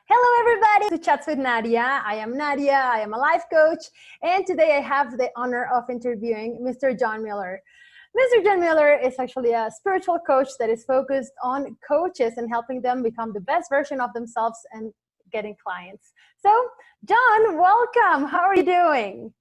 Hello, everybody, to Chats with Nadia. I am Nadia. I am a life coach. And today I have the honor of interviewing Mr. John Mueller. Mr. John Mueller is actually a spiritual coach that is focused on coaches and helping them become the best version of themselves and getting clients. So, John, welcome. How are you doing?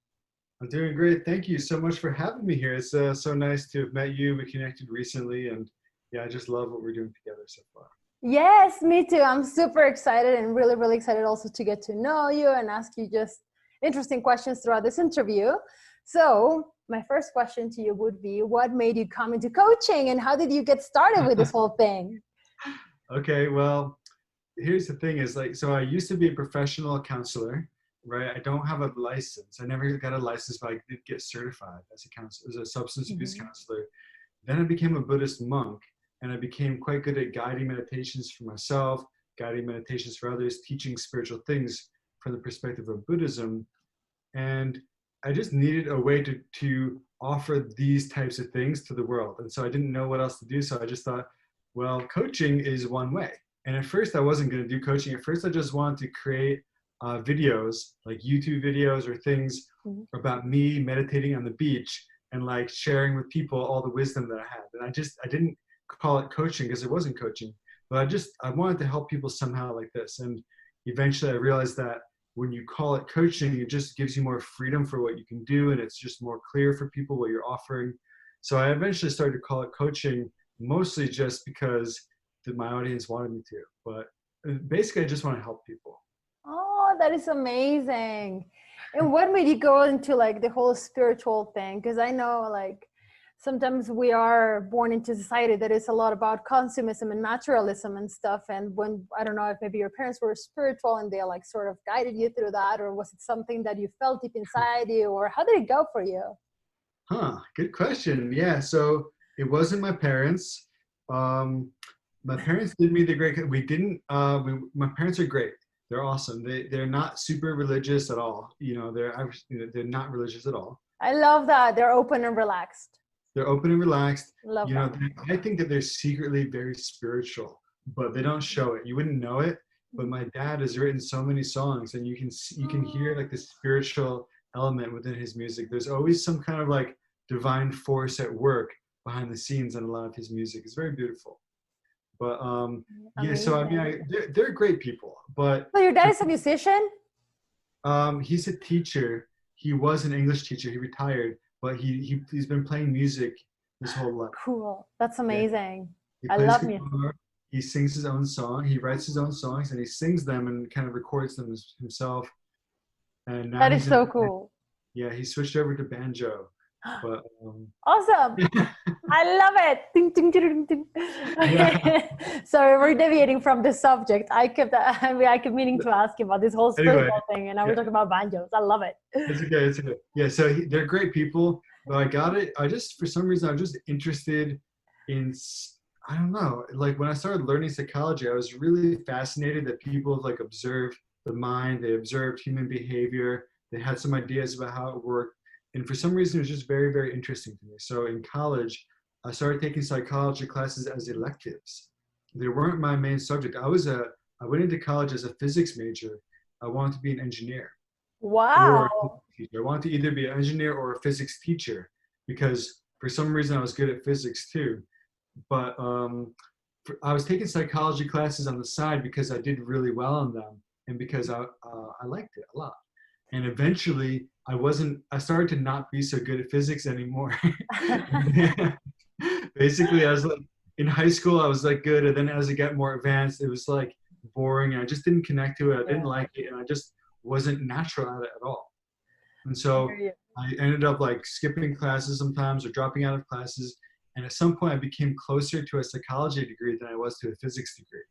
I'm doing great. Thank you so much for having me here. It's so nice to have met you. We connected recently, and yeah, I just love what we're doing together so far. Yes, me too. I'm super excited and really excited also to get to know you and ask you just interesting questions throughout this interview. So my first question to you would be, what made you come into coaching and how did you get started with this whole thing? Okay, well, here's the thing is so I used to be a professional counselor, right? I don't have a license. I never got a license, but I did get certified as a counselor, as a substance abuse counselor. Then I became a Buddhist monk. And I became quite good at guiding meditations for myself, guiding meditations for others, teaching spiritual things from the perspective of Buddhism. And I just needed a way to offer these types of things to the world. And so I didn't know what else to do. So I just thought, well, coaching is one way. And at first I wasn't going to do coaching. At first I just wanted to create videos, like YouTube videos or things about me meditating on the beach and like sharing with people all the wisdom that I had. And I didn't call it coaching because it wasn't coaching, but I wanted to help people somehow like this. And eventually I realized that when you call it coaching, it just gives you more freedom for what you can do, and it's just more clear for people what you're offering. So I eventually started to call it coaching, mostly just because my audience wanted me to, but basically I just want to help people. Oh, that is amazing. And what made you go into like the whole spiritual thing? Because I know like sometimes we are born into a society that is a lot about consumism and materialism and stuff. And when, I don't know if maybe your parents were spiritual and they like sort of guided you through that, or was it something that you felt deep inside you, or how did it go for you? Good question. Yeah, so it wasn't my parents. My parents did me the great, we didn't, my parents are great. They're awesome. They're not super religious at all. They're not religious at all. I love that. They're open and relaxed. They're open and relaxed. Love that. I think that they're secretly very spiritual, but they don't show it. You wouldn't know it, but my dad has written so many songs, and you can hear like the spiritual element within his music. There's always some kind of like divine force at work behind the scenes in a lot of his music. It's very beautiful. But yeah, so I mean, they're great people. But so your dad is a musician? He's a teacher. He was an English teacher. He retired. But he's been playing music his whole life. Cool. That's amazing. Yeah. I love music. He sings his own song. He writes his own songs and he sings them and kind of records them himself. And now that is so cool. Yeah, he switched over to banjo. But awesome. I love it. Ding, ding, ding, ding. Okay. Yeah. Sorry, we're deviating from the subject. I kept meaning to ask you about this whole spiritual thing, and now we're talking about banjos. I love it. It's okay. Yeah, so they're great people, but for some reason, I'm just interested in, I don't know, like when I started learning psychology, I was really fascinated that people like observed the mind, they observed human behavior, they had some ideas about how it worked. And for some reason, it was just very interesting to me. So in college, I started taking psychology classes as electives. They weren't my main subject. I went into college as a physics major. I wanted to be an engineer. Wow. I wanted to either be an engineer or a physics teacher because for some reason I was good at physics too. But I was taking psychology classes on the side because I did really well on them and because I liked it a lot. And eventually I started to not be so good at physics anymore. Basically, I was like, in high school, I was like good. And then as I got more advanced, it was like boring. I just didn't connect to it. I didn't like it. And I just wasn't natural at it at all. And so I ended up like skipping classes sometimes or dropping out of classes. And at some point I became closer to a psychology degree than I was to a physics degree.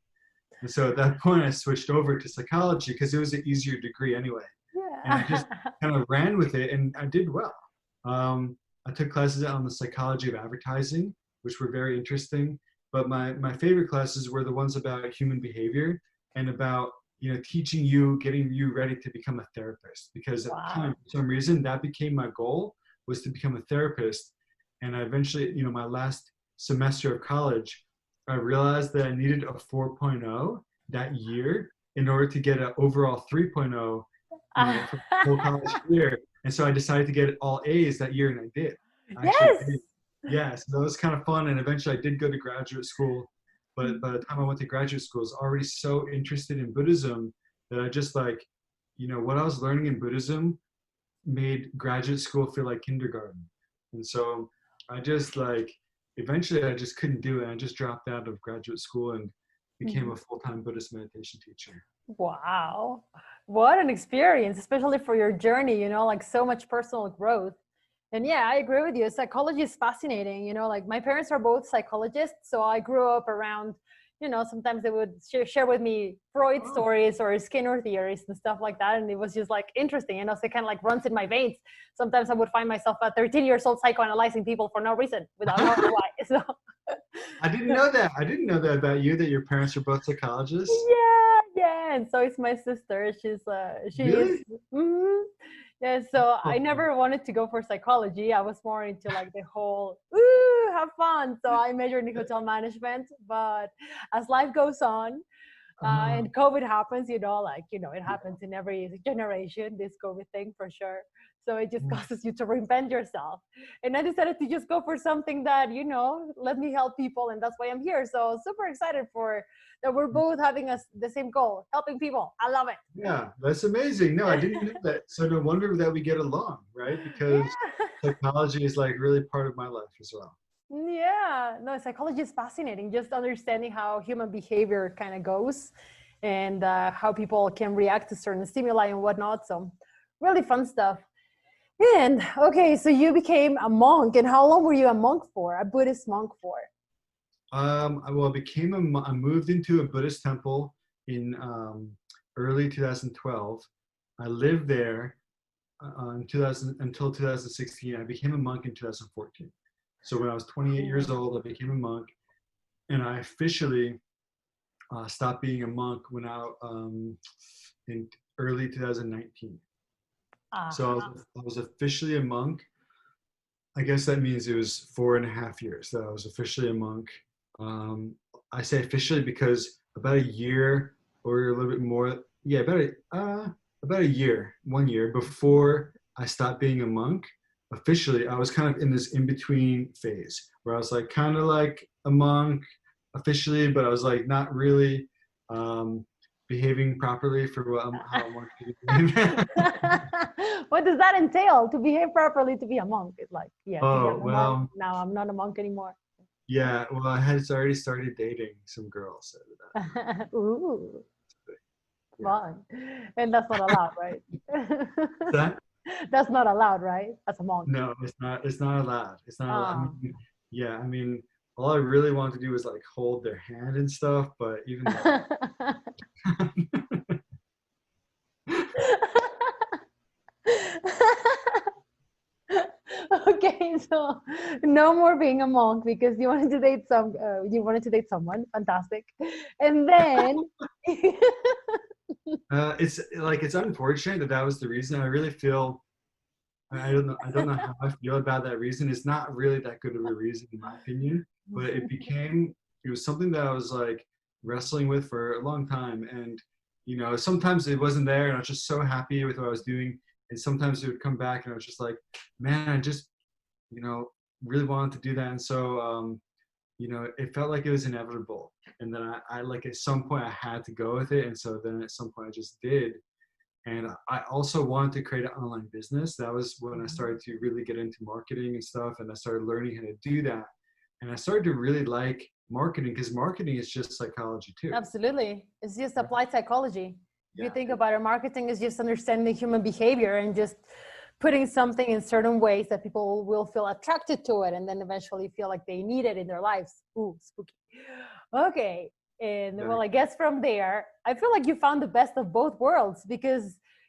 And so at that point I switched over to psychology because it was an easier degree anyway. And I just kind of ran with it and I did well. I took classes on the psychology of advertising, which were very interesting. But my favorite classes were the ones about human behavior and about, teaching you, getting you ready to become a therapist. Because at the time, for some reason, that became my goal, was to become a therapist. And I eventually, my last semester of college, I realized that I needed a 4.0 that year in order to get an overall 3.0, for the whole college year. And so I decided to get all A's that year, and I did. I actually Yes. did. Yeah, so that was kind of fun. And eventually I did go to graduate school. But by the time I went to graduate school, I was already so interested in Buddhism that I just like, what I was learning in Buddhism made graduate school feel like kindergarten. And so I just like, eventually I just couldn't do it. I just dropped out of graduate school and became a full-time Buddhist meditation teacher. Wow. What an experience, especially for your journey, like so much personal growth. And yeah, I agree with you. Psychology is fascinating. Like my parents are both psychologists. So I grew up around, sometimes they would share with me Freud stories or Skinner theories and stuff like that. And it was just like interesting. So it kind of like runs in my veins. Sometimes I would find myself at 13 years old psychoanalyzing people for no reason without knowing why. So I didn't know that. I didn't know that about you, that your parents are both psychologists. yeah. And so is my sister. She is. Really? Mhm. Yeah, so I never wanted to go for psychology. I was more into like the whole, ooh, have fun. So I majored in hotel management. But as life goes on, and COVID happens, it happens in every generation, this COVID thing for sure. So it just causes you to reinvent yourself. And I decided to just go for something that, let me help people. And that's why I'm here. So super excited for that we're both having the same goal, helping people. I love it. Yeah, that's amazing. No, I didn't know that. So no wonder that we get along, right? Because Yeah. psychology is like really part of my life as well. Yeah, no, psychology is fascinating. Just understanding how human behavior kind of goes and how people can react to certain stimuli and whatnot. So, really fun stuff. And okay, so you became a monk. And how long were you a monk for, a Buddhist monk for? Well, I moved into a Buddhist temple in early 2012. I lived there until 2016. I became a monk in 2014. So when I was 28 years old, I became a monk, and I officially stopped being a monk when in early 2019. So I was officially a monk. I guess that means it was 4.5 years that I was officially a monk. Um, I say officially because about a year or a little bit more, yeah, about a year, 1 year before I stopped being a monk, officially, I was kind of in this in-between phase where I was like kind of like a monk officially, but I was like not really behaving properly for how a monk should behave. What does that entail to behave properly to be a monk? It's like, yeah, today Oh, I'm a monk. well, Now I'm not a monk anymore. yeah, well, I had already started dating some girls at that point. Ooh, Yeah. fun. And that's not allowed, right? That? That's not allowed, right? As a monk. No, it's not. It's not allowed. It's not allowed. I Oh. mean, yeah. I mean, all I really wanted to do was like hold their hand and stuff, but even that. Okay, so no more being a monk because you wanted to date someone. Fantastic. And then It's unfortunate that that was the reason. I really feel. I don't know. I don't know how I feel about that reason. It's not really that good of a reason, in my opinion. But it became. It was something that I was like wrestling with for a long time, and sometimes it wasn't there, and I was just so happy with what I was doing, and sometimes it would come back, and I was just like, man, I just you know, really wanted to do that. And so, it felt like it was inevitable. And then I like at some point I had to go with it. And so then at some point I just did. And I also wanted to create an online business. That was when I started to really get into marketing and stuff. And I started learning how to do that. And I started to really like marketing because marketing is just psychology too. absolutely, it's just applied psychology. If you Yeah. think about it, marketing is just understanding human behavior and just putting something in certain ways that people will feel attracted to it and then eventually feel like they need it in their lives. Ooh, spooky. Okay. And Yeah. well, I guess from there, I feel like you found the best of both worlds because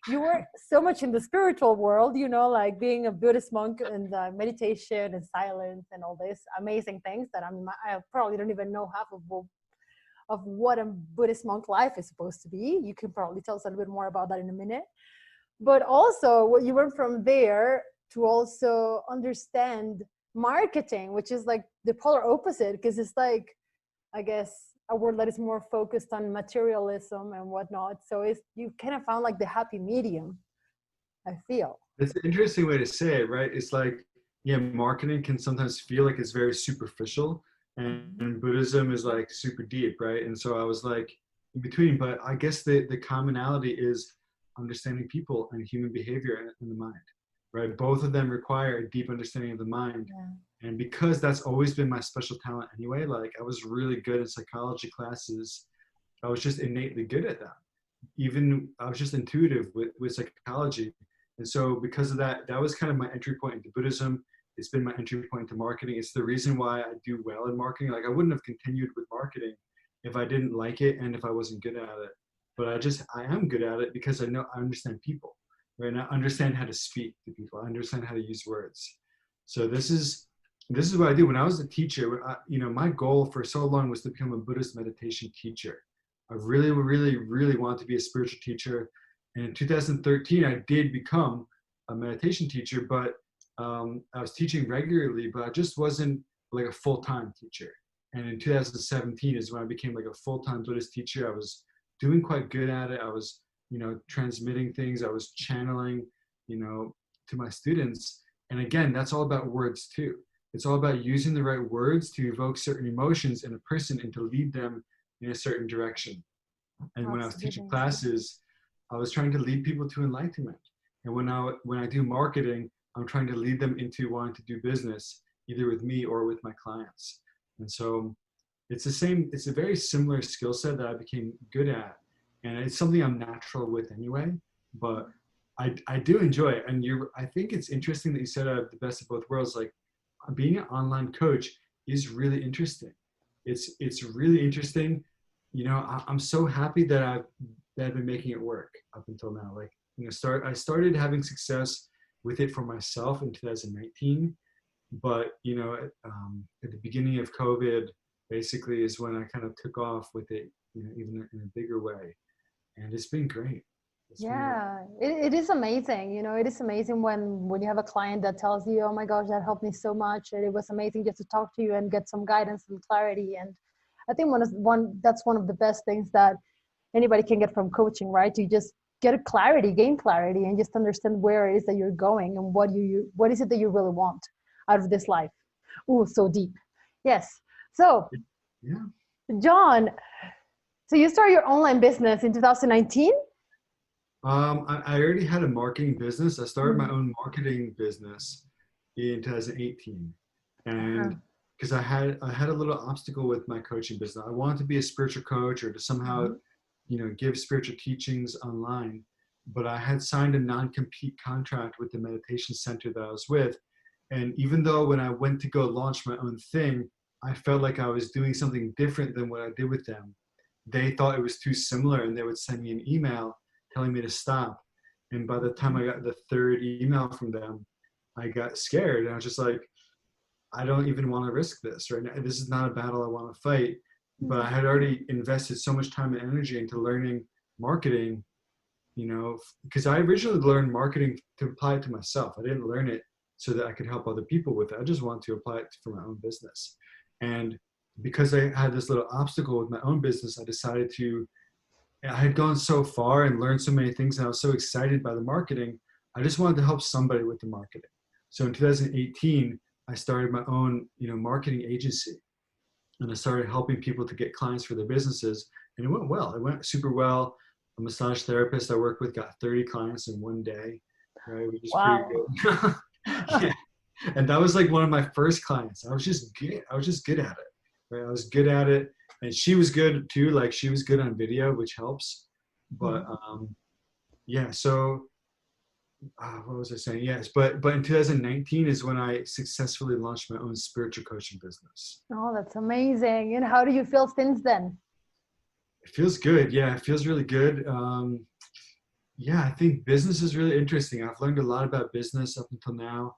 you were so much in the spiritual world, like being a Buddhist monk and meditation and silence and all these amazing things that I probably don't even know half of what a Buddhist monk life is supposed to be. You can probably tell us a little bit more about that in a minute. But also what you went from there to also understand marketing, which is like the polar opposite, because it's like, I guess, a world that is more focused on materialism and whatnot. So it's, you kind of found like the happy medium, I feel. It's an interesting way to say it, right? It's like, yeah, marketing can sometimes feel like it's very superficial, and Buddhism is like super deep, right? And so I was like in between, but I guess the commonality is understanding people and human behavior and the mind, right? Both of them require a deep understanding of the mind. Yeah. And because that's always been my special talent anyway, like I was really good in psychology classes. I was just innately good at that. Even I was just intuitive with psychology. And so because of that, that was kind of my entry point into Buddhism. It's been my entry point into marketing. It's the reason why I do well in marketing. Like I wouldn't have continued with marketing if I didn't like it and if I wasn't good at it. But I am good at it because I understand people, right? And I understand how to speak to people. I understand how to use words. So this is what I do. When I was a teacher, my goal for so long was to become a Buddhist meditation teacher. I really, really, really wanted to be a spiritual teacher. And in 2013, I did become a meditation teacher, but I was teaching regularly, but I just wasn't like a full-time teacher. And in 2017 is when I became like a full-time Buddhist teacher. I was doing quite good at it. I was, transmitting things. I was channeling, to my students. And again, that's all about words too. It's all about using the right words to evoke certain emotions in a person and to lead them in a certain direction. And when I was teaching classes, I was trying to lead people to enlightenment. And when I do marketing, I'm trying to lead them into wanting to do business, either with me or with my clients. And so it's a very similar skill set that I became good at. And it's something I'm natural with anyway, but I do enjoy it. And I think it's interesting that you said I have the best of both worlds. Like being an online coach is really interesting. It's really interesting. I'm so happy that I've been making it work up until now. Like, I started having success with it for myself in 2019, but at the beginning of COVID, basically is when I kind of took off with it, even in a bigger way, and it's been great. It is amazing. It is amazing when you have a client that tells you, oh my gosh, that helped me so much, and it was amazing just to talk to you and get some guidance and clarity. And I think that's one of the best things that anybody can get from coaching, right? To just gain clarity, and just understand where it is that you're going and what is it that you really want out of this life. Oh, so deep. Yes. So, yeah, John, so you started your online business in 2019? I already had a marketing business. I started my own marketing business in 2018, and because I had a little obstacle with my coaching business. I wanted to be a spiritual coach or to somehow, give spiritual teachings online, but I had signed a non-compete contract with the meditation center that I was with, and even though when I went to go launch my own thing, I felt like I was doing something different than what I did with them. They thought it was too similar, and they would send me an email telling me to stop. And by the time I got the third email from them, I got scared. And I was just like, I don't even want to risk this right now. This is not a battle I want to fight. But I had already invested so much time and energy into learning marketing, because I originally learned marketing to apply it to myself. I didn't learn it so that I could help other people with it. I just wanted to apply it for my own business. And because I had this little obstacle with my own business, I had gone so far and learned so many things, and I was so excited by the marketing. I just wanted to help somebody with the marketing. So in 2018, I started my own, marketing agency, and I started helping people to get clients for their businesses, and it went well. It went super well. A massage therapist I worked with got 30 clients in one day, right? Which is pretty good. Yeah. And that was like one of my first clients. I was just good at it, right? I was good at it. And she was good too. Like she was good on video, which helps. But so what was I saying? Yes, but in 2019 is when I successfully launched my own spiritual coaching business. Oh, that's amazing. And how do you feel since then? It feels good. Yeah, it feels really good. I think business is really interesting. I've learned a lot about business up until now.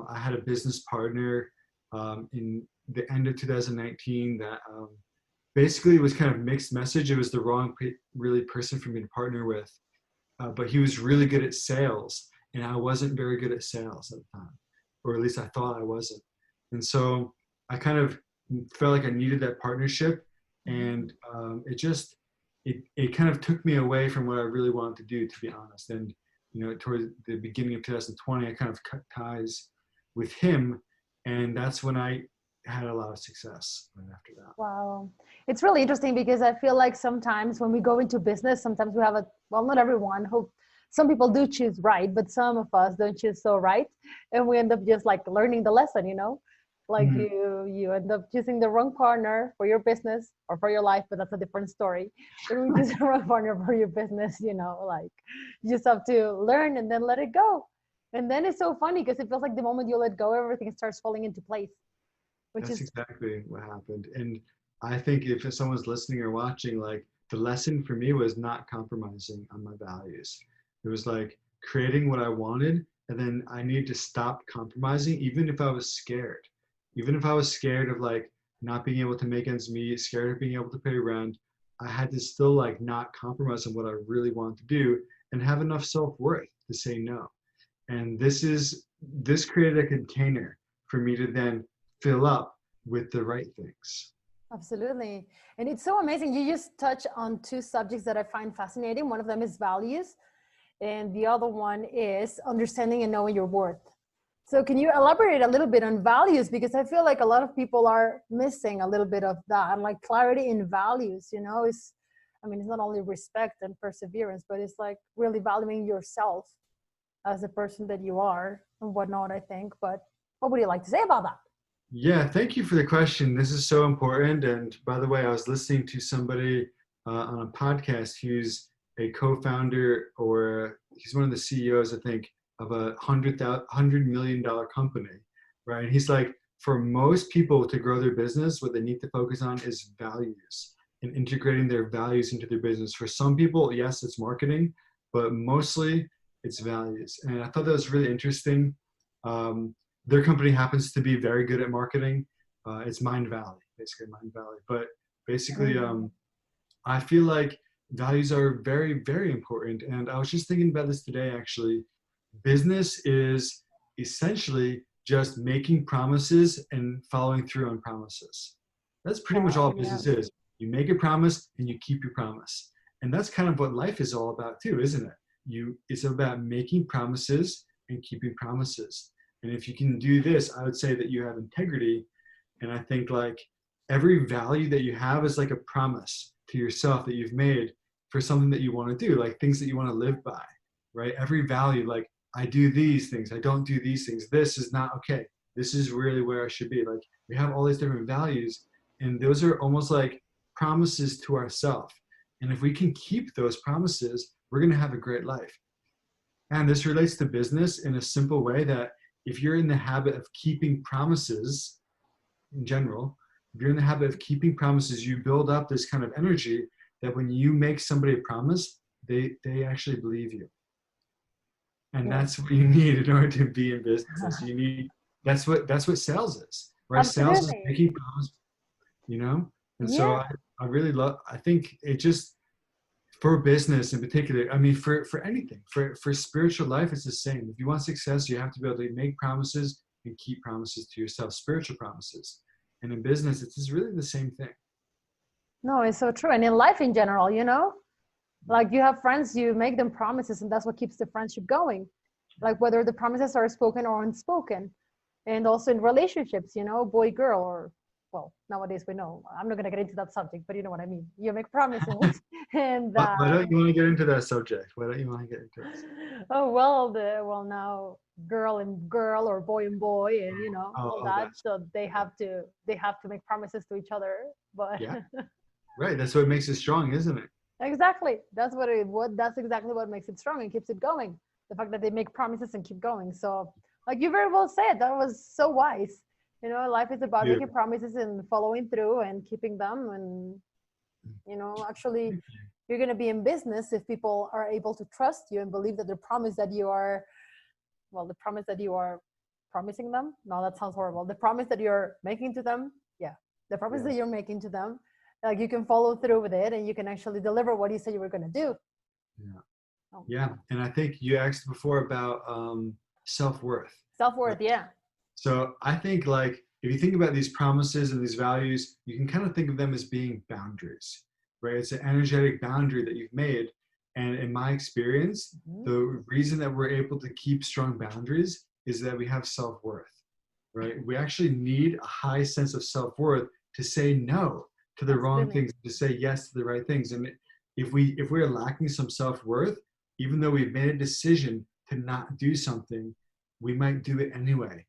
I had a business partner in the end of 2019 that basically it was kind of mixed message. It was the wrong really person for me to partner with, but he was really good at sales, and I wasn't very good at sales at the time, or at least I thought I wasn't. And so I kind of felt like I needed that partnership, And it kind of took me away from what I really wanted to do, to be honest. And, towards the beginning of 2020, I kind of cut ties with him. And that's when I had a lot of success right after that. Wow. It's really interesting because I feel like sometimes when we go into business, sometimes we have not everyone who, some people do choose right, but some of us don't choose so right. And we end up just like learning the lesson, like you end up choosing the wrong partner for your business or for your life, but that's a different story. But when you choose the wrong partner for your business, like you just have to learn and then let it go. And then it's so funny because it feels like the moment you let go, everything starts falling into place. That's exactly what happened. And I think if someone's listening or watching, like the lesson for me was not compromising on my values. It was like creating what I wanted, and then I needed to stop compromising, even if I was scared. Even if I was scared of like not being able to make ends meet, scared of being able to pay rent, I had to still like not compromise on what I really wanted to do and have enough self-worth to say no. And this created a container for me to then fill up with the right things. Absolutely. And it's so amazing. You just touch on two subjects that I find fascinating. One of them is values, and the other one is understanding and knowing your worth. So can you elaborate a little bit on values? Because I feel like a lot of people are missing a little bit of that, like clarity in values, it's not only respect and perseverance, but it's like really valuing yourself as a person that you are and whatnot, I think. But what would you like to say about that? Yeah, thank you for the question. This is so important. And by the way, I was listening to somebody on a podcast who's a co-founder, or he's one of the CEOs, I think, of a $100 million company, right? And he's like, for most people to grow their business, what they need to focus on is values and integrating their values into their business. For some people, yes, it's marketing, but mostly it's values. And I thought that was really interesting. Their company happens to be very good at marketing. It's Mind Valley, basically Mind Valley. But basically, I feel like values are very, very important. And I was just thinking about this today, actually. Business is essentially just making promises and following through on promises. That's pretty much all business is. You make a promise and you keep your promise. And that's kind of what life is all about too, isn't it? It's about making promises and keeping promises. And if you can do this, I would say that you have integrity. And I think like every value that you have is like a promise to yourself that you've made for something that you want to do, like things that you want to live by, right? Every value, like I do these things, I don't do these things. This is not okay. This is really where I should be. Like we have all these different values, and those are almost like promises to ourselves. And if we can keep those promises, we're going to have a great life. And this relates to business in a simple way that if you're in the habit of keeping promises in general, if you're in the habit of keeping promises, you build up this kind of energy that when you make somebody a promise, they actually believe you. And that's what you need in order to be in business. You need, that's what sales is, right? Absolutely. Sales is making promises, And so I really love, I think it just, for business in particular, for anything, for spiritual life, it's the same. If you want success, you have to be able to make promises and keep promises to yourself, spiritual promises. And in business, it's really the same thing. No, it's so true. And in life in general, like you have friends, you make them promises, and that's what keeps the friendship going. Like whether the promises are spoken or unspoken. And also in relationships, boy, girl, or well, nowadays we know. I'm not going to get into that subject, but you know what I mean. You make promises, and why don't you want to get into that subject? Why don't you want to get into it? Oh well, now girl and girl or boy and boy, and all that. So they have to make promises to each other. But yeah, right. That's what makes it strong, isn't it? Exactly. That's that's exactly what makes it strong and keeps it going. The fact that they make promises and keep going. So, like you very well said, that was so wise. Life is about making promises and following through and keeping them. And, actually, you're going to be in business if people are able to trust you and believe that the promise that you are promising them. No, that sounds horrible. The promise that you're making to them. Yeah. The promise that you're making to them. Like you can follow through with it and you can actually deliver what you said you were going to do. Yeah. Yeah. And I think you asked before about self-worth. Self-worth. Yeah. So I think like if you think about these promises and these values, you can kind of think of them as being boundaries, right? It's an energetic boundary that you've made. And in my experience, the reason that we're able to keep strong boundaries is that we have self-worth, right? We actually need a high sense of self-worth to say no to the wrong things, to say yes to the right things. And if we're lacking some self-worth, even though we've made a decision to not do something, we might do it anyway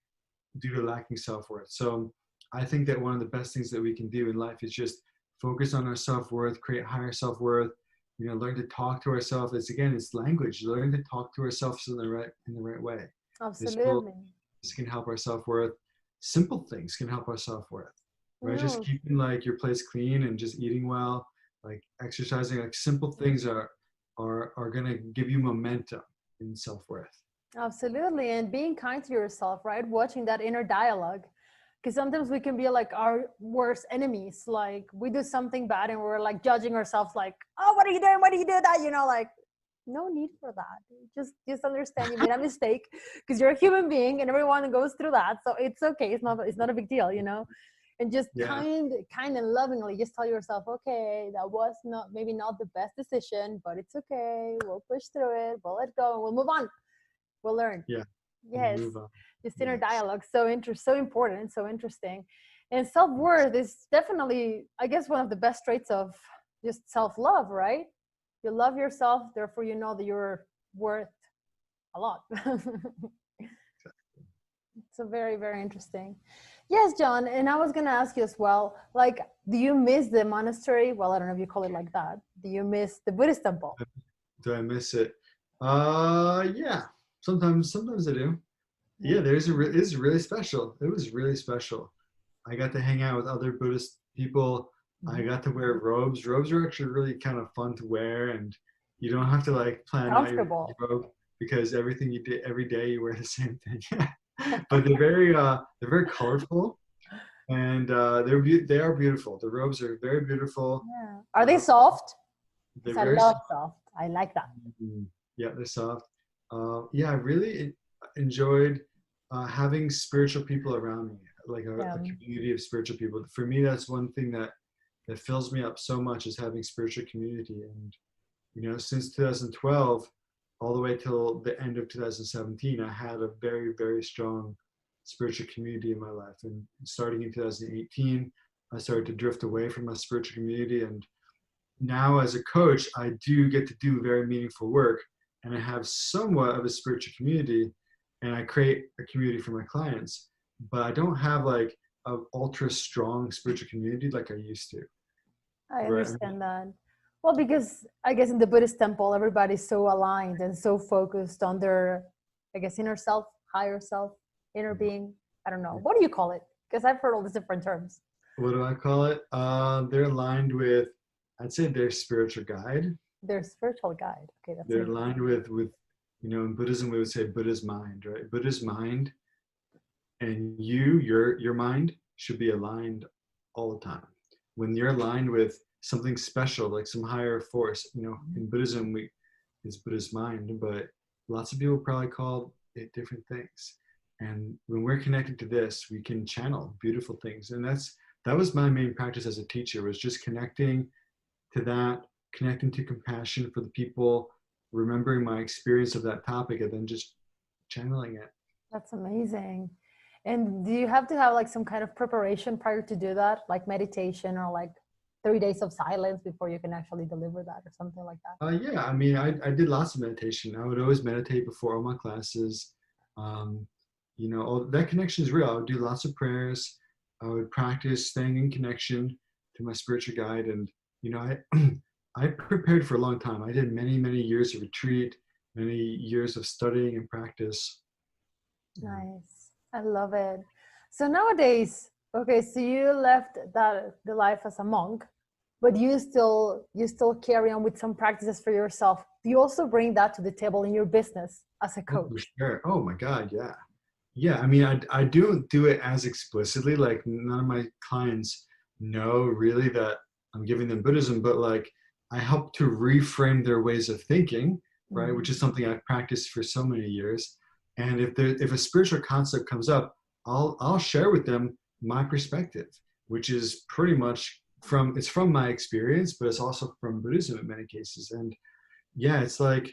due to lacking self-worth. So I think that one of the best things that we can do in life is just focus on our self-worth, create higher self-worth, learn to talk to ourselves. It's language. Learn to talk to ourselves in the right way. Absolutely. This can help our self-worth. Simple things can help our self-worth, right? Just keeping like your place clean and just eating well, like exercising, like simple things are going to give you momentum in self-worth. Absolutely. And being kind to yourself, right? Watching that inner dialogue. Because sometimes we can be like our worst enemies. Like we do something bad and we're like judging ourselves like, oh, what are you doing? Why do you do that? Like no need for that. Just understand you made a mistake because you're a human being and everyone goes through that. So it's okay. It's not a big deal, and just kind and lovingly just tell yourself, okay, that was maybe not the best decision, but it's okay. We'll push through it. We'll let go and we'll move on. We'll learn. Yeah. Yes. Just inner dialogue. So important. So interesting. And self-worth is definitely, I guess, one of the best traits of just self-love, right? You love yourself, therefore you know that you're worth a lot. So very, very interesting. Yes, John. And I was going to ask you as well, like, do you miss the monastery? Well, I don't know if you call it like that. Do you miss the Buddhist temple? Do I miss it? Yeah. Sometimes I do. Yeah, it's really special. It was really special. I got to hang out with other Buddhist people. I got to wear robes. Robes are actually really kind of fun to wear, and you don't have to like plan out your robe because everything you do every day you wear the same thing. But they're very colorful, and they are beautiful. The robes are very beautiful. Yeah. Are they soft? They're I love soft. I like that. Yeah, they're soft. I really enjoyed having spiritual people around me, like a community of spiritual people. For me, that's one thing that fills me up so much, is having spiritual community. And since 2012 all the way till the end of 2017, I had a very, very strong spiritual community in my life. And starting in 2018, I started to drift away from my spiritual community. And now as a coach, I do get to do very meaningful work, and I have somewhat of a spiritual community, and I create a community for my clients, but I don't have like an ultra strong spiritual community like I used to. I understand that. Well, because I guess in the Buddhist temple, everybody's so aligned and so focused on their, I guess, inner self, higher self, inner being. I don't know. What do you call it? Because I've heard all these different terms. What do I call it? They're aligned with, I'd say, their spiritual guide. Their spiritual guide. Okay, that's they're aligned with in Buddhism we would say Buddha's mind, right? Buddha's mind and your mind should be aligned all the time. When you're aligned with something special, like some higher force, in Buddhism it's Buddha's mind, but lots of people probably call it different things. And when we're connected to this, we can channel beautiful things. And that was my main practice as a teacher, was just connecting to that, connecting to compassion for the people, remembering my experience of that topic, and then just channeling it. That's amazing. And do you have to have like some kind of preparation prior to do that, like meditation or like 3 days of silence before you can actually deliver that or something like that? Yeah, I mean, I did lots of meditation. I would always meditate before all my classes. That connection is real. I would do lots of prayers. I would practice staying in connection to my spiritual guide. And, I prepared for a long time. I did many, many years of retreat, many years of studying and practice. Nice. I love it. So nowadays, okay, so you left the life as a monk, but you still carry on with some practices for yourself. Do you also bring that to the table in your business as a coach? Oh, sure. Oh my God, yeah. Yeah, I mean, I don't do it as explicitly. Like, none of my clients know really that I'm giving them Buddhism, but like, I help to reframe their ways of thinking, right? Which is something I've practiced for so many years. And if a spiritual concept comes up, I'll share with them my perspective, which is pretty much it's from my experience, but it's also from Buddhism in many cases. And yeah, it's like,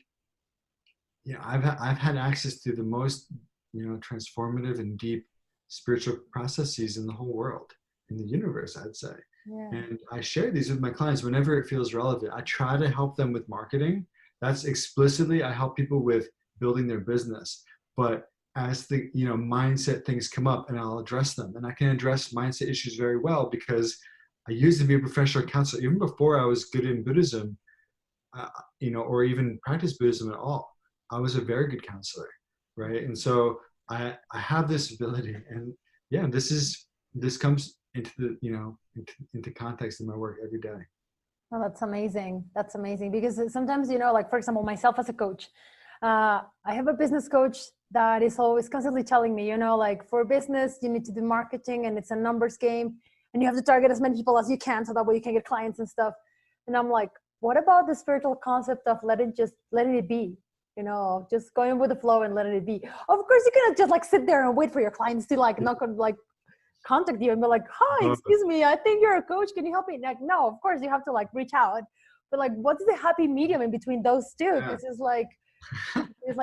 I've had access to the most, transformative and deep spiritual processes in the whole world, in the universe, I'd say. Yeah. And I share these with my clients whenever it feels relevant. I try to help them with marketing. That's explicitly, I help people with building their business. But as the, mindset things come up, and I'll address them. And I can address mindset issues very well because I used to be a professional counselor. Even before I was good in Buddhism, or even practice Buddhism at all, I was a very good counselor, right? And so I have this ability, and yeah, this comes into the, into context in my work every day. Oh, that's amazing. That's amazing. Because sometimes, like, for example, myself as a coach, I have a business coach that is always constantly telling me, like, for business, you need to do marketing, and it's a numbers game, and you have to target as many people as you can, so that way you can get clients and stuff. And I'm like, what about the spiritual concept of letting it be? Just going with the flow and letting it be. Of course, you cannot just like sit there and wait for your clients to like not like contact you and be like, hi, excuse me, I think you're a coach, can you help me? Like, no, of course you have to like reach out, but like, what's the happy medium in between those two? Because it's like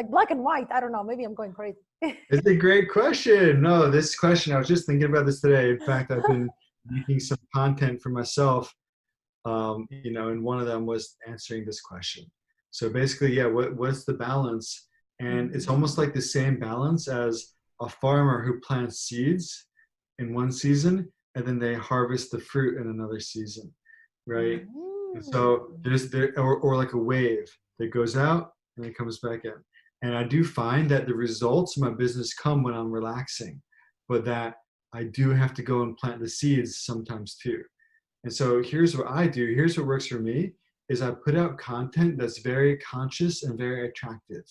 black and white. I don't know, maybe I'm going crazy. It's a great question. No, this question, I was just thinking about this today. In fact, I've been making some content for myself, and one of them was answering this question. So basically, yeah, what's the balance? And it's almost like the same balance as a farmer who plants seeds in one season, and then they harvest the fruit in another season, right? And so or like a wave that goes out and it comes back in. And I do find that the results of my business come when I'm relaxing, but that I do have to go and plant the seeds sometimes too. And so here's what I do. Here's what works for me is I put out content that's very conscious and very attractive.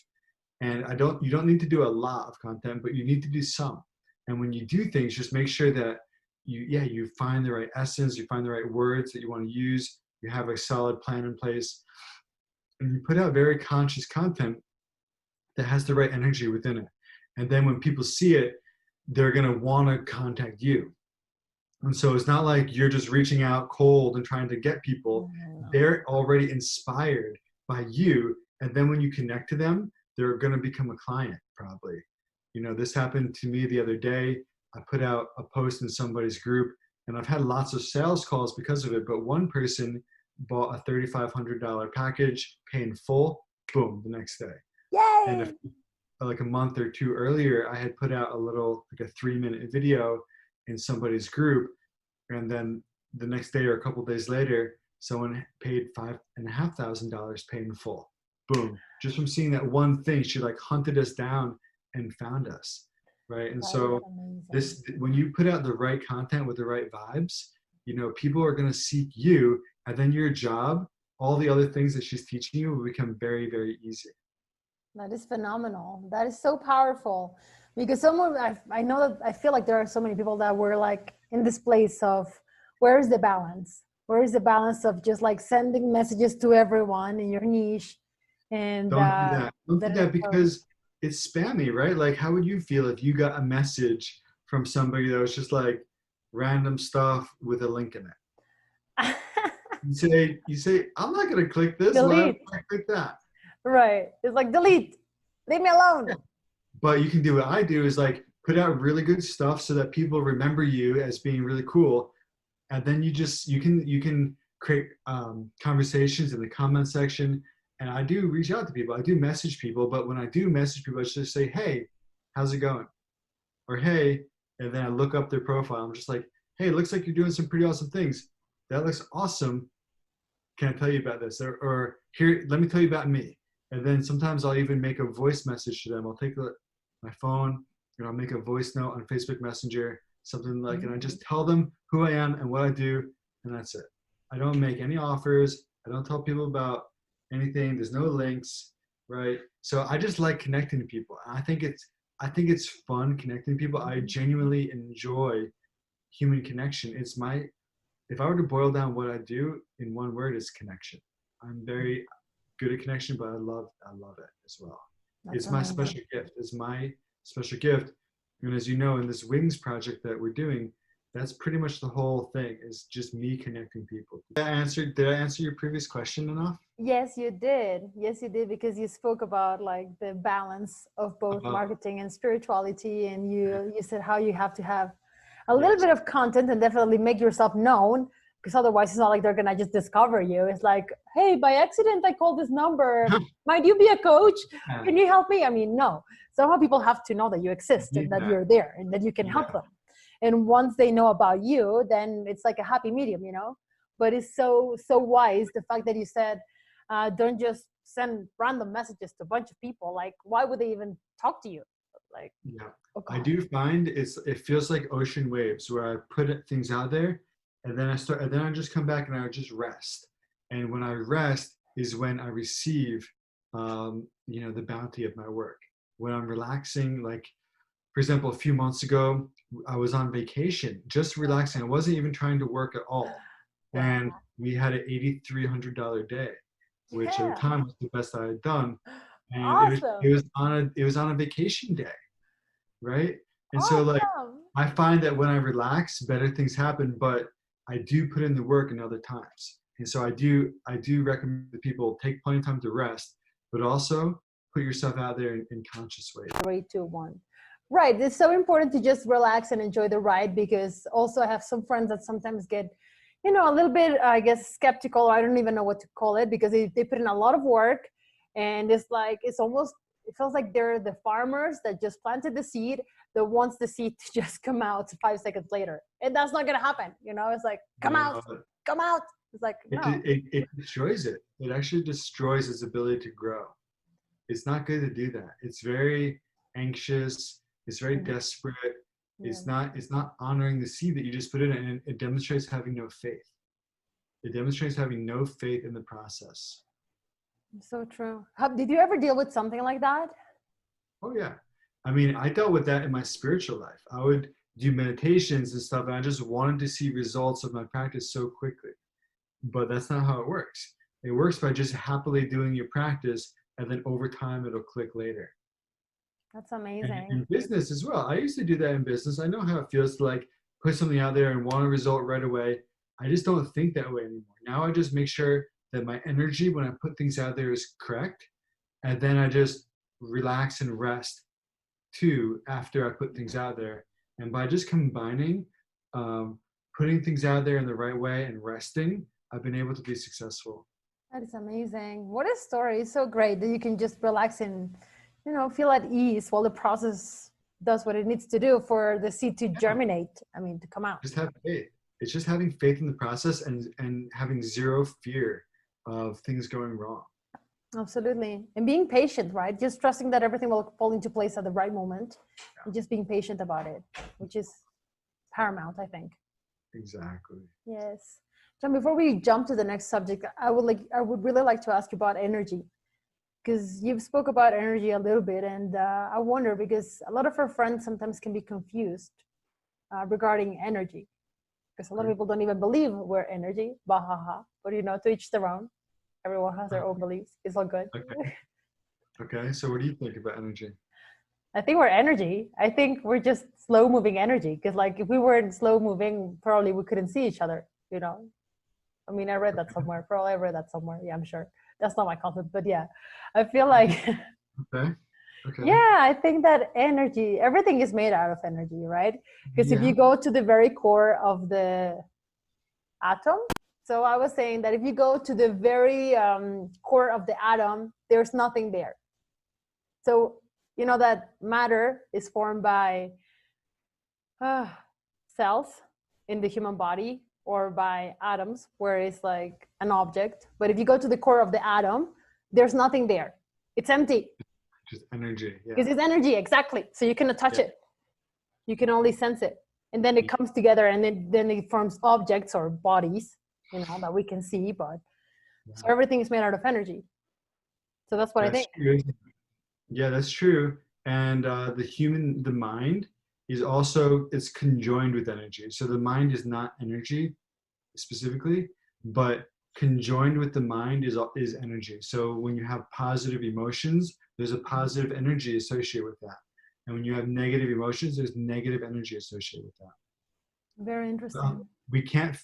And you don't need to do a lot of content, but you need to do some. And when you do things, just make sure that you find the right essence, you find the right words that you want to use, you have a solid plan in place, and you put out very conscious content that has the right energy within it. And then when people see it, they're going to want to contact you. And so it's not like you're just reaching out cold and trying to get people. They're already inspired by you. And then when you connect to them, they're going to become a client probably. This happened to me the other day. I put out a post in somebody's group, and I've had lots of sales calls because of it. But one person bought a $3,500 package, paying full, boom, the next day. Yay! And like a month or two earlier, I had put out like a 3-minute video in somebody's group, and then the next day or a couple days later, someone paid $5,500 paid in full. Boom! Just from seeing that one thing, she like hunted us down and found us, right? And so when you put out the right content with the right vibes, people are going to seek you, and then your job, all the other things that she's teaching you, will become very, very easy. That is phenomenal. That is so powerful, because I know that I feel like there are so many people that were like in this place of where is the balance? Where is the balance of just like sending messages to everyone in your niche? And don't do that. Don't do that because it's spammy, right? Like, how would you feel if you got a message from somebody that was just like random stuff with a link in it? You say, I'm not going to click this. Delete. Why would I click that? Right. It's like, delete. Leave me alone. Yeah. But you can do what I do is like put out really good stuff so that people remember you as being really cool. And then you can create conversations in the comment section. And I do reach out to people. I do message people. But when I do message people, I just say, hey, how's it going? Or hey, and then I look up their profile. I'm just like, hey, it looks like you're doing some pretty awesome things. That looks awesome. Can I tell you about this? Or here, let me tell you about me. And then sometimes I'll even make a voice message to them. I'll take my phone and I'll make a voice note on Facebook Messenger, something like, and I just tell them who I am and what I do, and that's it. I don't make any offers. I don't tell people about anything. There's no links, right? So I just like connecting to people. I think it's fun connecting to people. I genuinely enjoy human connection. If I were to boil down what I do in one word, it's connection. I'm very good at connection, but I love it as well. It's my special gift. It's my special gift. And as you know, in this wings project that we're doing, That's pretty much the whole thing, is just me connecting people. Did I answer your previous question enough? Yes, you did. Yes, you did, because you spoke about like the balance of both Uh, marketing and spirituality, and you said how you have to have a little yes. bit of content and definitely make yourself known, because otherwise it's not like they're gonna just discover you. It's like, hey, by accident I called this number. Might you be a coach? Can you help me? I mean, no. Somehow people have to know that you exist and that you're there and that you can help them. And once they know about you, then it's like a happy medium, you know. But it's so wise the fact that you said, don't just send random messages to a bunch of people. Like, why would they even talk to you? Like, Yeah. oh I God. do find it feels like ocean waves, where I put things out there, and then I just come back and I just rest. And when I rest is when I receive, the bounty of my work. When I'm relaxing, like, for example, a few months ago, I was on vacation, just relaxing. I wasn't even trying to work at all. Wow. And we had an $8,300 day, which at the Yeah. time was the best I had done. And Awesome. it was on a vacation day, right? And so, like, Awesome. I find that when I relax, better things happen, but I do put in the work in other times. And so I do recommend that people take plenty of time to rest, but also put yourself out there in conscious ways. 3, 2, 1. Right. It's so important to just relax and enjoy the ride, because also I have some friends that sometimes get, a little bit, I guess, skeptical, or I don't even know what to call it, because they put in a lot of work, and it's like, it feels like they're the farmers that just planted the seed that wants the seed to just come out 5 seconds later. And that's not going to happen. It's like, come out, No, come out. It's like, no. it destroys it. It actually destroys its ability to grow. It's not good to do that. It's very anxious. It's very desperate. Yeah. It's not honoring the seed that you just put in, and it demonstrates having no faith. It demonstrates having no faith in the process. So true. Did you ever deal with something like that? Oh yeah. I mean, I dealt with that in my spiritual life. I would do meditations and stuff, and I just wanted to see results of my practice so quickly. But that's not how it works. It works by just happily doing your practice, and then over time it'll click later. That's And amazing. in business as well. I used to do that in business. I know how it feels to, like, put something out there and want a result right away. I just don't think that way anymore. Now I just make sure that my energy when I put things out there is correct. And then I just relax and rest too after I put things out there. And by just combining putting things out there in the right way and resting, I've been able to be successful. That is amazing. What a story. It's so great that you can just relax and, feel at ease while the process does what it needs to do for the seed to Yeah. germinate. I mean, to come out. Just have faith. It's just having faith in the process, and having zero fear of things going wrong. Absolutely. And being patient, right? Just trusting that everything will fall into place at the right moment, and just being patient about it, which is paramount, I think. Exactly. Yes. John, before we jump to the next subject, I would really like to ask you about energy, because you've spoke about energy a little bit, and I wonder, because a lot of our friends sometimes can be confused regarding energy, because a lot of people don't even believe we're energy, bahaha, but to each their own. Everyone has their own beliefs. It's all good. Okay. Okay. So what do you think about energy? I think we're energy. I think we're just slow moving energy, because like if we weren't slow moving, probably we couldn't see each other. I mean, I read that somewhere. Probably I read that somewhere. Yeah, I'm sure. That's not my concept, but yeah, I feel like, Okay. Okay. yeah, I think that energy, everything is made out of energy, right? Because if Yeah. you go to the very core of the atom, so I was saying that if you go to the very core of the atom, there's nothing there. So, that matter is formed by cells in the human body, or by atoms, where it's like an object. But if you go to the core of the atom, there's nothing there. It's empty. Just energy. Yeah. Because it's energy, exactly. So you cannot touch Yeah. it. You can only sense it. And then it comes together, and then it forms objects or bodies, that we can see. But so everything is made out of energy. So that's what I That's think. true. Yeah, that's true. And the mind it's conjoined with energy. So the mind is not energy specifically, but conjoined with the mind is energy. So when you have positive emotions, there's a positive energy associated with that. And when you have negative emotions, there's negative energy associated with that. Very interesting. We can't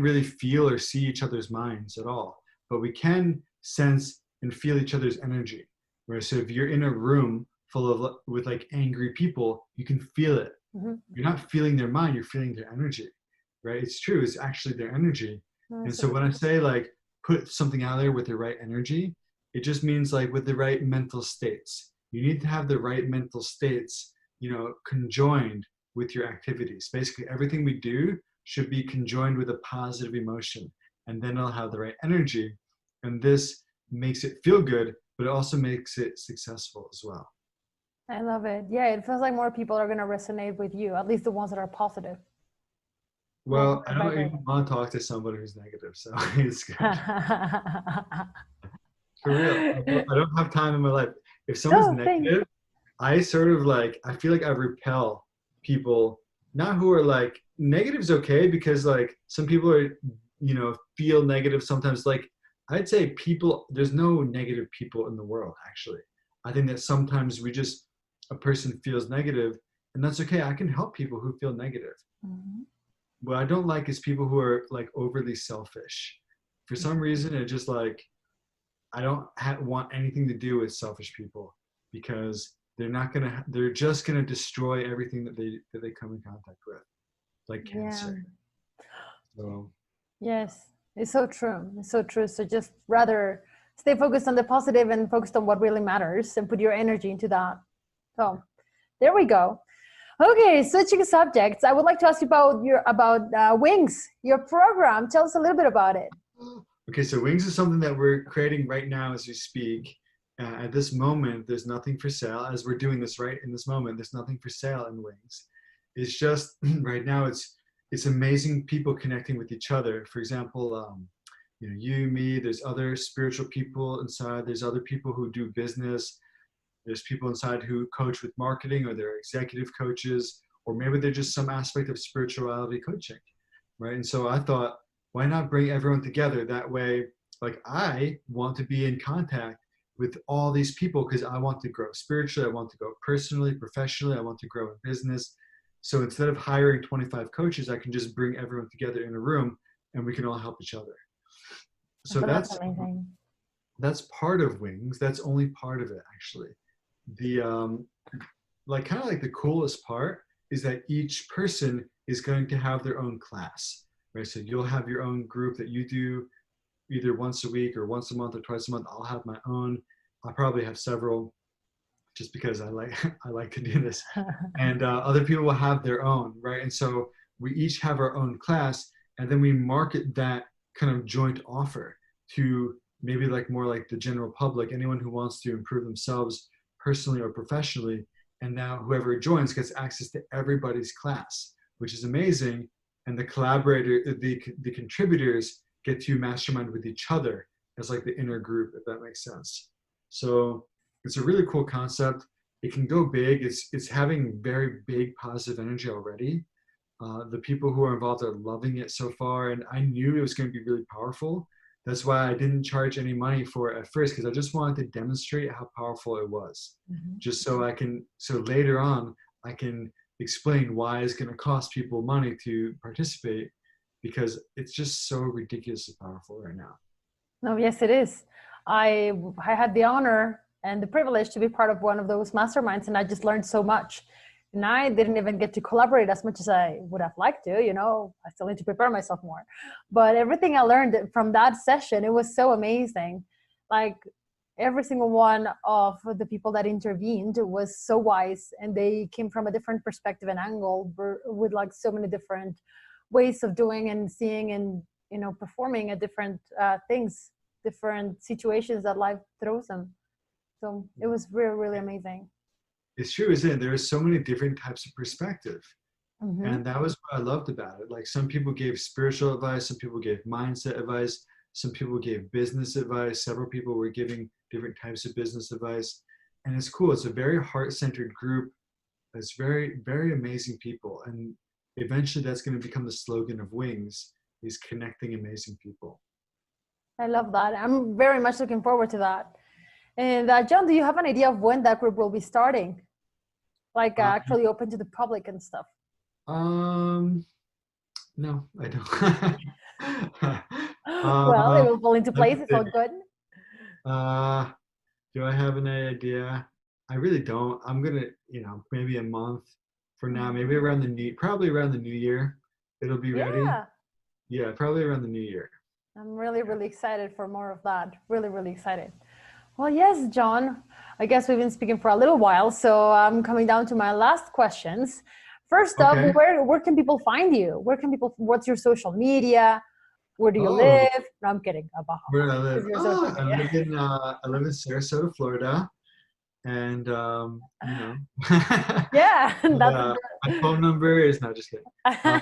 really feel or see each other's minds at all, but we can sense and feel each other's energy. Right? So if you're in a room full of with like angry people, you can feel it. Mm-hmm. You're not feeling their mind, you're feeling their energy. Right? It's true, it's actually their energy. And so when I say like put something out there with the right energy, it just means like with the right mental states. You need to have the right mental states, conjoined with your activities. Basically, everything we do should be conjoined with a positive emotion, and then it'll have the right energy. And this makes it feel good, but it also makes it successful as well. I love it. Yeah, it feels like more people are going to resonate with you, at least the ones that are positive. Well, I don't even want to talk to somebody who's negative, so it's good. For real. I don't have time in my life. If someone's negative, I sort of like, I feel like I repel people, not who are like, negative's okay because like some people are, feel negative sometimes. Like I'd say people, there's no negative people in the world, actually. I think that sometimes a person feels negative, and that's okay. I can help people who feel negative. Mm-hmm. What I don't like is people who are like overly selfish. For some reason, it just like, I don't want anything to do with selfish people because they're just gonna destroy everything that they come in contact with, like cancer. Yeah. So. Yes, it's so true. It's so true. So just rather stay focused on the positive and focused on what really matters and put your energy into that. So there we go. Okay, switching subjects. I would like to ask you about Wings, your program. Tell us a little bit about it. Okay, so Wings is something that we're creating right now as we speak. At this moment, there's nothing for sale. As we're doing this right in this moment, there's nothing for sale in Wings. It's just right now. It's amazing people connecting with each other. For example, you, me. There's other spiritual people inside. There's other people who do business. There's people inside who coach with marketing, or they're executive coaches, or maybe they're just some aspect of spirituality coaching, right? And so I thought, why not bring everyone together? That way, like I want to be in contact with all these people because I want to grow spiritually, I want to grow personally, professionally, I want to grow in business. So instead of hiring 25 coaches, I can just bring everyone together in a room and we can all help each other. So that's amazing. That's part of Wings. That's only part of it, actually. The kind of like the coolest part is that each person is going to have their own class, right? So you'll have your own group that you do either once a week or once a month or twice a month. I'll have my own. I'll probably have several, just because I like to do this. And other people will have their own, right? And so we each have our own class, and then we market that kind of joint offer to maybe like more like the general public, anyone who wants to improve themselves personally or professionally. And now whoever joins gets access to everybody's class, which is amazing. And the contributors get to mastermind with each other as like the inner group, if that makes sense. So it's a really cool concept. It can go big. It's having very big positive energy already. The people who are involved are loving it so far, and I knew it was going to be really powerful. That's why I didn't charge any money for it at first, because I just wanted to demonstrate how powerful it was. Mm-hmm. Just so later on, I can explain why it's going to cost people money to participate, because it's just so ridiculously powerful right now. No, yes, it is. I had the honor and the privilege to be part of one of those masterminds, and I just learned so much. And I didn't even get to collaborate as much as I would have liked to, I still need to prepare myself more. But everything I learned from that session, it was so amazing. Like every single one of the people that intervened was so wise, and they came from a different perspective and angle with like so many different ways of doing and seeing and, performing at different things, different situations that life throws them. So it was really, really amazing. It's true, isn't it? There are so many different types of perspective. Mm-hmm. And that was what I loved about it. Like some people gave spiritual advice, some people gave mindset advice, some people gave business advice, several people were giving different types of business advice. And it's cool. It's a very heart-centered group. It's very, very amazing people. And eventually that's going to become the slogan of Wings, is connecting amazing people. I love that. I'm very much looking forward to that. And John, do you have an idea of when that group will be starting? Like actually open to the public and stuff? No, I don't. Well, it uh, will fall into let's place. It's see. all good. Uh, do I have an idea? I really don't. I'm gonna, maybe a month for now. Maybe Mhm. probably around the new year, it'll be ready. Yeah, Yeah, probably around the new year. I'm really, Yeah. really excited for more of that. Really, really excited. Well, yes, John. I guess we've been speaking for a little while, so I'm coming down to my last questions. First up, Okay. where can people find you? Where can people? What's your social media? Where do you Oh, live? No, I'm kidding. where do I Is live? your social Oh, media? I live in Sarasota, Florida, and Yeah, that's my, my phone number is not just kidding. Um,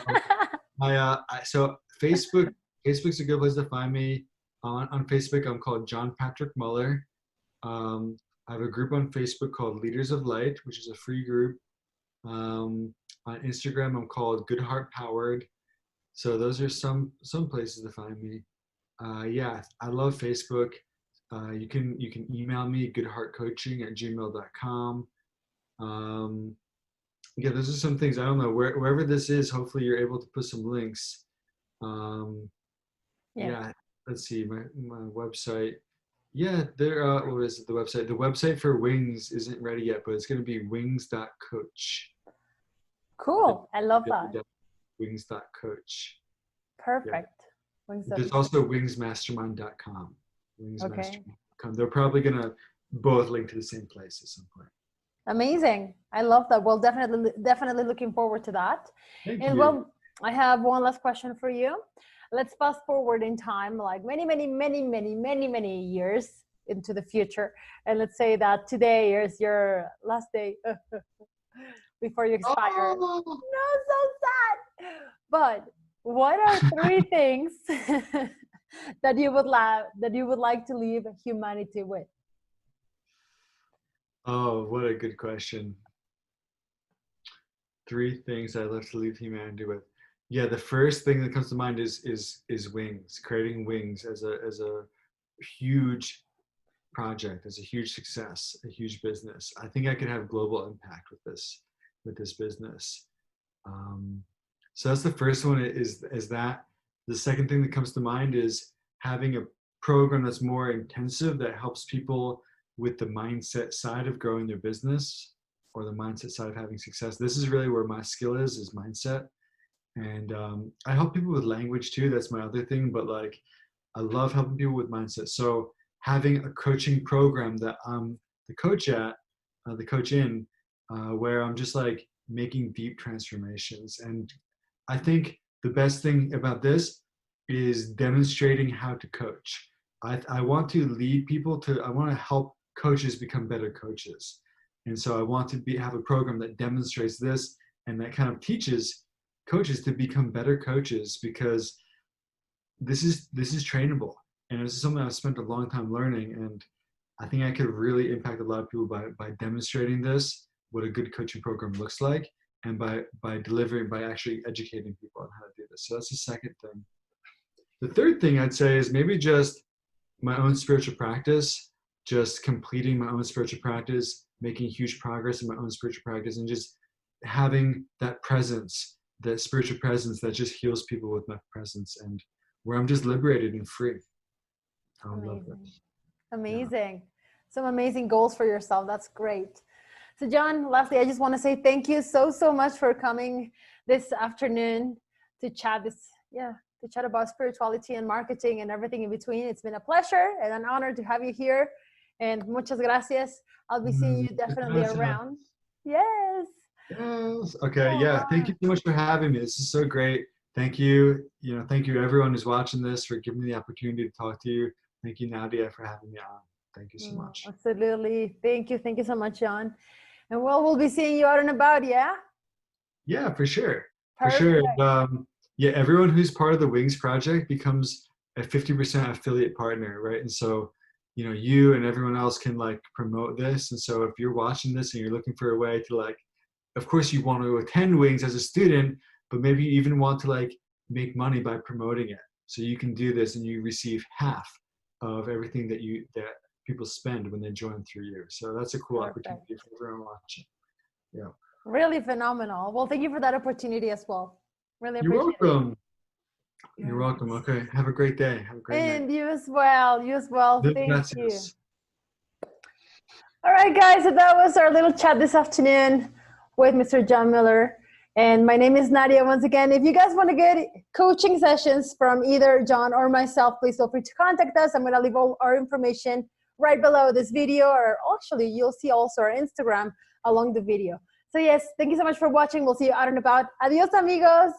a so Facebook's a good place to find me. On Facebook, I'm called John Patrick Mueller. I have a group on Facebook called Leaders of Light, which is a free group. On Instagram, I'm called Good Heart Powered. So those are some places to find me. Yeah, I love Facebook. You can email me goodheartcoaching@gmail.com. Um, yeah, those are some things. I don't know wherever this is. Hopefully, you're able to put some links. Um, yeah. yeah, let's see my website. Yeah, there. What is it? The website. The website for Wings isn't ready yet, but it's going to be wings.coach. Cool. I love that. www.wings.coach. Yeah. Perfect. Wings up. There's also wingsmastermind.com. Okay. Wingsmastermind.com. They're probably going to both link to the same place at some point. Amazing. I love that. Well, definitely looking forward to that. Thank And you. well, I have one last question for you. Let's fast forward in time, like many years into the future. And let's say that today is your last day before you expire. Oh, No, so sad. But what are three things that you would like to leave humanity with? oh, what a good question. Three things I'd love to leave humanity with. Yeah, the first thing that comes to mind is wings, creating wings as a huge project, as a huge success, a huge business. I think I could have global impact with this business. Um, so that's the first one is that. The second thing that comes to mind is having a program that's more intensive that helps people with the mindset side of growing their business or the mindset side of having success. This is really where my skill is mindset. And I help people with language too. That's my other thing. But like, I love helping people with mindset. So having a coaching program that I'm the coach in, where I'm just like making deep transformations. And I think the best thing about this is demonstrating how to coach. I want to lead people I want to help coaches become better coaches. And so I want to have a program that demonstrates this and that kind of teaches coaches to become better coaches because this is trainable and this is something I've spent a long time learning, and I think I could really impact a lot of people by demonstrating this, what a good coaching program looks like, and by actually educating people on how to do this. So that's the second thing. The third thing I'd say is maybe just my own spiritual practice, just completing my own spiritual practice, making huge progress in my own spiritual practice, and just having that presence, that spiritual presence that just heals people with my presence and where I'm just liberated and free. I would love Amazing. this. Yeah. Amazing. Some amazing goals for yourself. That's great. So, John, lastly, I just want to say thank you so much for coming this afternoon to chat to chat about spirituality and marketing and everything in between. It's been a pleasure and an honor to have you here. And muchas gracias. I'll be seeing you definitely Gracias. around. Yes. Yes. Okay. Oh, Yeah. Thank wow. you so much for having me. This is so great. Thank you. Thank you everyone who's watching this for giving me the opportunity to talk to you. Thank you, Nadia, for having me on. Thank you so much. Absolutely. Thank you. Thank you so much, John. And well, we'll be seeing you out and about. Yeah. Yeah, for sure. For sure. Perfect. Yeah, everyone who's part of the Wings project becomes a 50% affiliate partner, right? And so, you and everyone else can like promote this. And so if you're watching this and you're looking for a way to like, of course you want to attend Wings as a student, but maybe you even want to like make money by promoting it. So you can do this and you receive half of everything that people spend when they join through you. So that's a cool opportunity Perfect. for everyone watching. Yeah. Really phenomenal. Well, thank you for that opportunity as well. Really You're appreciate welcome. it. You're welcome. Okay. Have a great day. Have a great night. And you as well. You as well. Thank you. Gracias. All right, guys. So that was our little chat this afternoon with Mr. John Mueller. And my name is Nadia. Once again, if you guys want to get coaching sessions from either John or myself, please feel free to contact us. I'm going to leave all our information right below this video, or actually you'll see also our Instagram along the video. So yes, thank you so much for watching. We'll see you out and about. Adios, amigos.